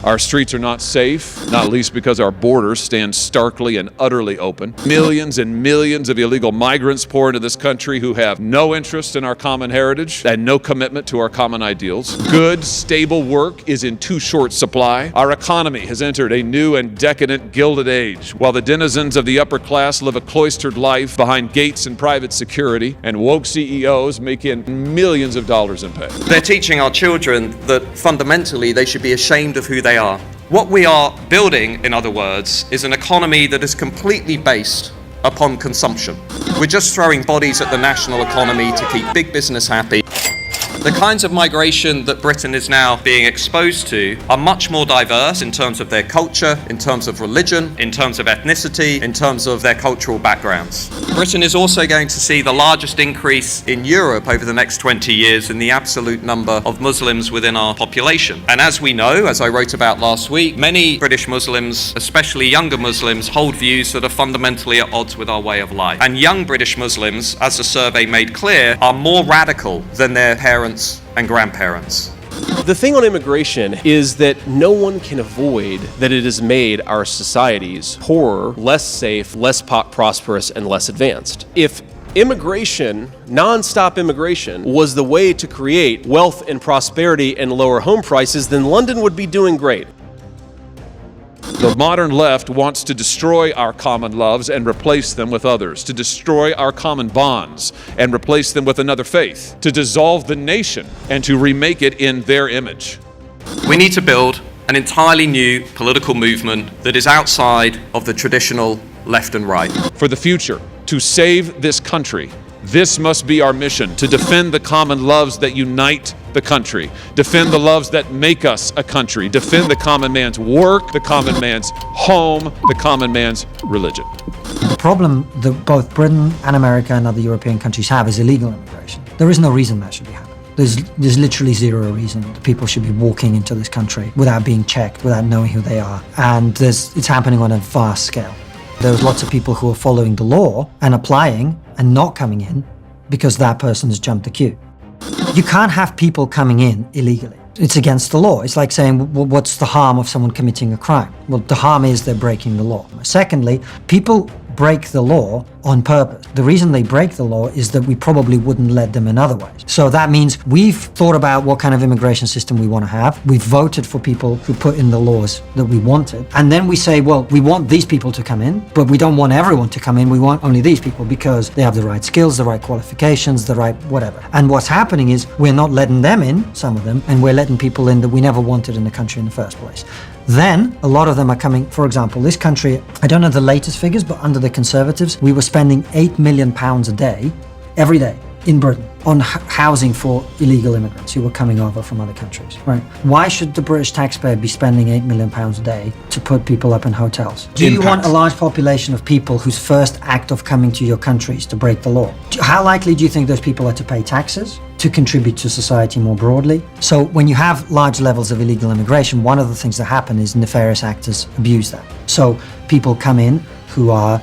Our streets are not safe, not least because our borders stand starkly and utterly open. Millions and millions of illegal migrants pour into this country who have no interest in our common heritage and no commitment to our common ideals. Good, stable work is in too short supply. Our economy has entered a new and decadent Gilded Age, while the denizens of the upper class live a cloistered life behind gates and private security, and woke CEOs make in millions of dollars in pay. They're teaching our children that fundamentally they should be ashamed of who they are. What we are building, in other words, is an economy that is completely based upon consumption. We're just throwing bodies at the national economy to keep big business happy. The kinds of migration that Britain is now being exposed to are much more diverse in terms of their culture, in terms of religion, in terms of ethnicity, in terms of their cultural backgrounds. Britain is also going to see the largest increase in Europe over the next 20 years in the absolute number of Muslims within our population. And as we know, as I wrote about last week, many British Muslims, especially younger Muslims, hold views that are fundamentally at odds with our way of life. And young British Muslims, as the survey made clear, are more radical than their parents and grandparents. The thing on immigration is that no one can avoid that it has made our societies poorer, less safe, less prosperous, and less advanced. If immigration, non-stop immigration, was the way to create wealth and prosperity and lower home prices, then London would be doing great. The modern left wants to destroy our common loves and replace them with others, to destroy our common bonds and replace them with another faith, to dissolve the nation and to remake it in their image. We need to build an entirely new political movement that is outside of the traditional left and right. For the future, to save this country, this must be our mission, to defend the common loves that unite the country, defend the loves that make us a country, defend the common man's work, the common man's home, the common man's religion. The problem that both Britain and America and other European countries have is illegal immigration. There is no reason that should be happening. There's literally zero reason that people should be walking into this country without being checked, without knowing who they are. And it's happening on a vast scale. There's lots of people who are following the law and applying and not coming in because that person has jumped the queue. You can't have people coming in illegally. It's against the law. It's like saying, well, what's the harm of someone committing a crime? Well, the harm is they're breaking the law. Secondly, people break the law on purpose. The reason they break the law is that we probably wouldn't let them in otherwise. So that means we've thought about what kind of immigration system we want to have. We've voted for people who put in the laws that we wanted. And then we say, well, we want these people to come in, but we don't want everyone to come in. We want only these people because they have the right skills, the right qualifications, the right whatever. And what's happening is we're not letting them in, some of them, and we're letting people in that we never wanted in the country in the first place. Then a lot of them are coming, for example, this country, I don't know the latest figures, but under the Conservatives, we were spending £8 million a day, every day, in Britain, on housing for illegal immigrants who were coming over from other countries, right? Why should the British taxpayer be spending £8 million a day to put people up in hotels? Do you want a large population of people whose first act of coming to your country is to break the law? How likely do you think those people are to pay taxes, to contribute to society more broadly? So when you have large levels of illegal immigration, one of the things that happen is nefarious actors abuse that. So people come in who are,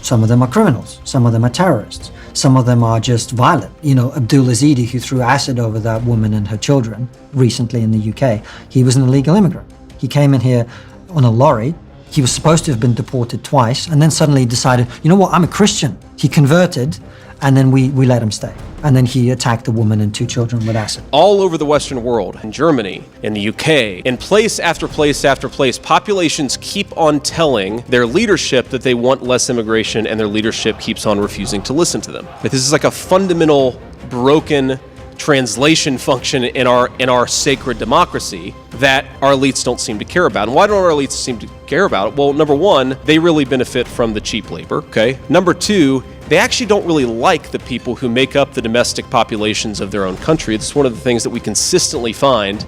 some of them are criminals, some of them are terrorists, some of them are just violent. You know, Abdul Azidi, who threw acid over that woman and her children recently in the UK, he was an illegal immigrant. He came in here on a lorry. He was supposed to have been deported twice, and then suddenly decided, you know what, I'm a Christian. He converted, and then we let him stay. And then he attacked a woman and 2 children with acid. All over the Western world, in Germany, in the UK, in place after place after place, populations keep on telling their leadership that they want less immigration, and their leadership keeps on refusing to listen to them. But this is like a fundamental broken translation function in our sacred democracy that our elites don't seem to care about. And why don't our elites seem to care about it? Well, number one, they really benefit from the cheap labor, okay? Number two, they actually don't really like the people who make up the domestic populations of their own country. It's one of the things that we consistently find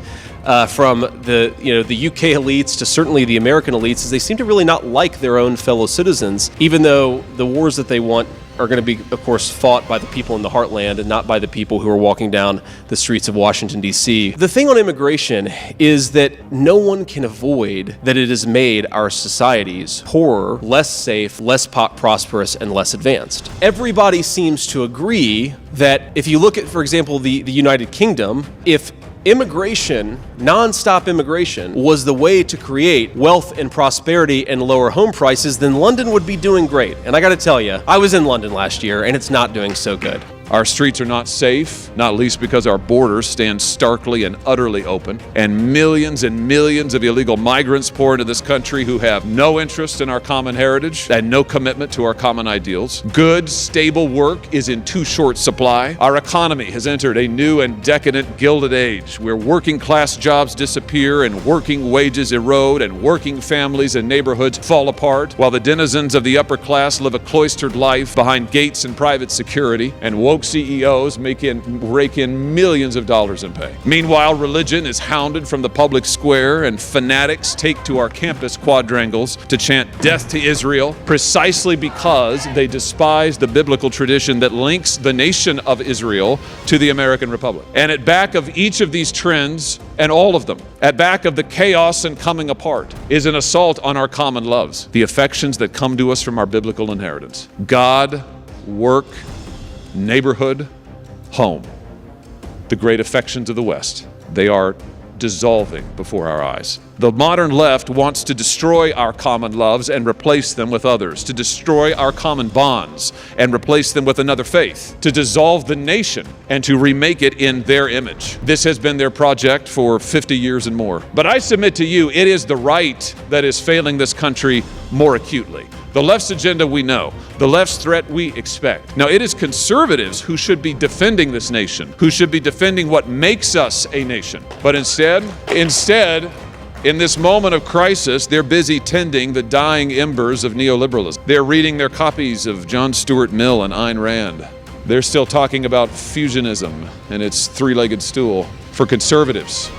from the UK elites to certainly the American elites, is they seem to really not like their own fellow citizens, even though the wars that they want are going to be, of course, fought by the people in the heartland and not by the people who are walking down the streets of Washington, D.C. The thing on immigration is that no one can avoid that it has made our societies poorer, less safe, less prosperous, and less advanced. Everybody seems to agree that if you look at, for example, the United Kingdom, if immigration, non-stop immigration, was the way to create wealth and prosperity and lower home prices, then London would be doing great. And I gotta tell you, I was in London last year and it's not doing so good. Our streets are not safe, not least because our borders stand starkly and utterly open, and millions of illegal migrants pour into this country who have no interest in our common heritage and no commitment to our common ideals. Good, stable work is in too short supply. Our economy has entered a new and decadent Gilded Age, where working class jobs disappear and working wages erode and working families and neighborhoods fall apart, while the denizens of the upper class live a cloistered life behind gates and private security, and woke CEOs rake in millions of dollars in pay. Meanwhile, religion is hounded from the public square, and fanatics take to our campus quadrangles to chant death to Israel, precisely because they despise the biblical tradition that links the nation of Israel to the American Republic. And at back of each of these trends, and all of them, at back of the chaos and coming apart, is an assault on our common loves, the affections that come to us from our biblical inheritance: God, work, neighborhood, home. The great affections of the West. They are dissolving before our eyes. The modern left wants to destroy our common loves and replace them with others, to destroy our common bonds and replace them with another faith, to dissolve the nation and to remake it in their image. This has been their project for 50 years and more. But I submit to you, it is the right that is failing this country more acutely. The left's agenda we know, the left's threat we expect. Now, it is conservatives who should be defending this nation, who should be defending what makes us a nation. But instead, in this moment of crisis, they're busy tending the dying embers of neoliberalism. They're reading their copies of John Stuart Mill and Ayn Rand. They're still talking about fusionism and its three-legged stool. For conservatives,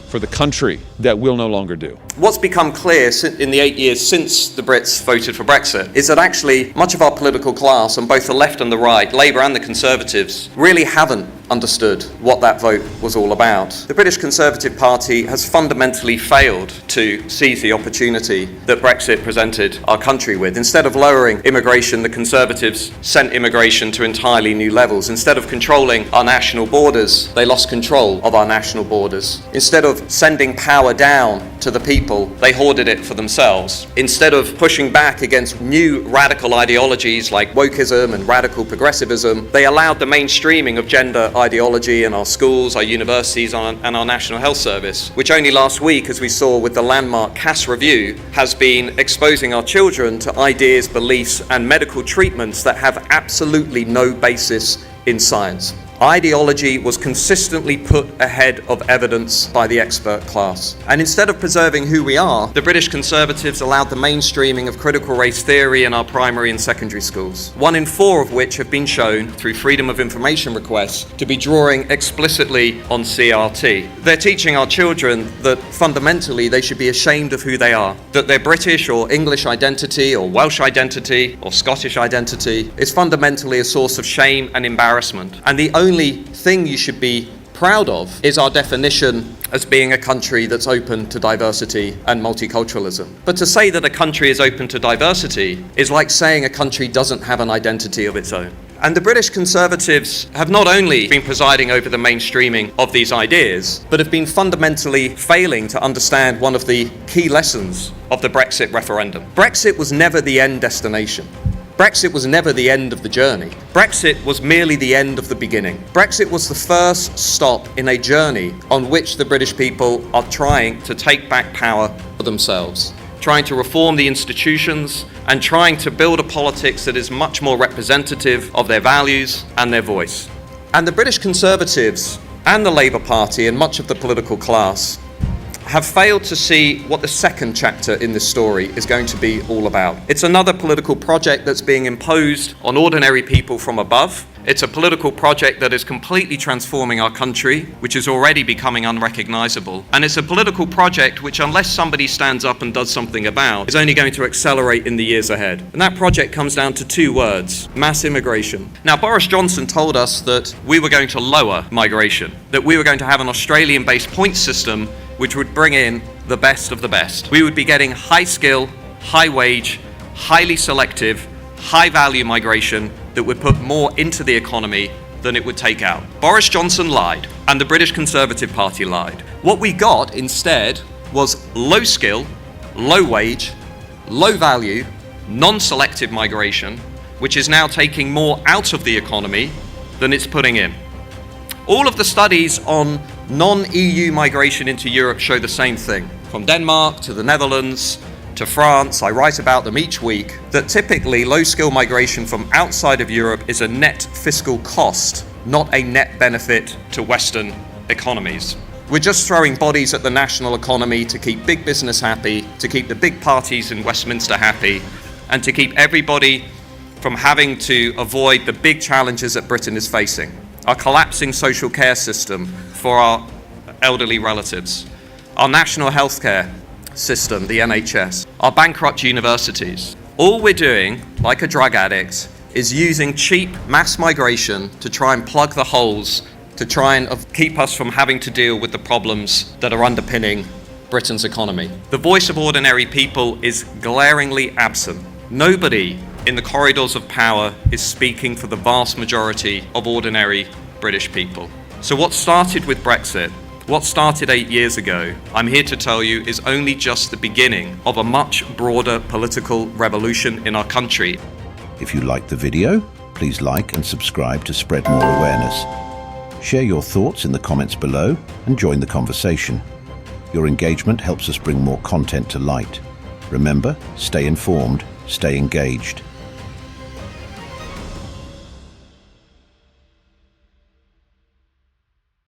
for the country, that will no longer do. What's become clear in the 8 years since the Brits voted for Brexit is that actually much of our political class on both the left and the right, Labour and the Conservatives, really haven't understood what that vote was all about. The British Conservative Party has fundamentally failed to seize the opportunity that Brexit presented our country with. Instead of lowering immigration, the Conservatives sent immigration to entirely new levels. Instead of controlling our national borders, they lost control of our national borders. Instead of sending power down to the people, they hoarded it for themselves. Instead of pushing back against new radical ideologies like wokeism and radical progressivism, they allowed the mainstreaming of gender ideology in our schools, our universities, and our National Health Service, which only last week, as we saw with the landmark Cass review, has been exposing our children to ideas, beliefs, and medical treatments that have absolutely no basis in science. Ideology was consistently put ahead of evidence by the expert class. And instead of preserving who we are, the British Conservatives allowed the mainstreaming of critical race theory in our primary and secondary schools, 1 in 4 of which have been shown, through freedom of information requests, to be drawing explicitly on CRT. They're teaching our children that fundamentally they should be ashamed of who they are, that their British or English identity or Welsh identity or Scottish identity is fundamentally a source of shame and embarrassment. And the only thing you should be proud of is our definition as being a country that's open to diversity and multiculturalism. But to say that a country is open to diversity is like saying a country doesn't have an identity of its own. And the British Conservatives have not only been presiding over the mainstreaming of these ideas, but have been fundamentally failing to understand one of the key lessons of the Brexit referendum. Brexit was never the end destination. Brexit was never the end of the journey. Brexit was merely the end of the beginning. Brexit was the first stop in a journey on which the British people are trying to take back power for themselves, trying to reform the institutions, and trying to build a politics that is much more representative of their values and their voice. And the British Conservatives and the Labour Party and much of the political class have failed to see what the second chapter in this story is going to be all about. It's another political project that's being imposed on ordinary people from above. It's a political project that is completely transforming our country, which is already becoming unrecognisable. And it's a political project which, unless somebody stands up and does something about, is only going to accelerate in the years ahead. And that project comes down to 2 words: mass immigration. Now, Boris Johnson told us that we were going to lower migration, that we were going to have an Australian-based points system which would bring in the best of the best. We would be getting high skill, high wage, highly selective, high value migration that would put more into the economy than it would take out. Boris Johnson lied, and the British Conservative Party lied. What we got instead was low skill, low wage, low value, non-selective migration, which is now taking more out of the economy than it's putting in. All of the studies on non-EU migration into Europe show the same thing. From Denmark to the Netherlands to France, I write about them each week, that typically low-skill migration from outside of Europe is a net fiscal cost, not a net benefit to Western economies. We're just throwing bodies at the national economy to keep big business happy, to keep the big parties in Westminster happy, and to keep everybody from having to avoid the big challenges that Britain is facing. Our collapsing social care system for our elderly relatives, our national healthcare system, the NHS, our bankrupt universities. All we're doing, like a drug addict, is using cheap mass migration to try and plug the holes, to try and keep us from having to deal with the problems that are underpinning Britain's economy. The voice of ordinary people is glaringly absent. Nobody in the corridors of power is speaking for the vast majority of ordinary British people. So what started with Brexit, what started 8 years ago, I'm here to tell you, is only just the beginning of a much broader political revolution in our country. If you liked the video, please like and subscribe to spread more awareness. Share your thoughts in the comments below and join the conversation. Your engagement helps us bring more content to light. Remember, stay informed, stay engaged.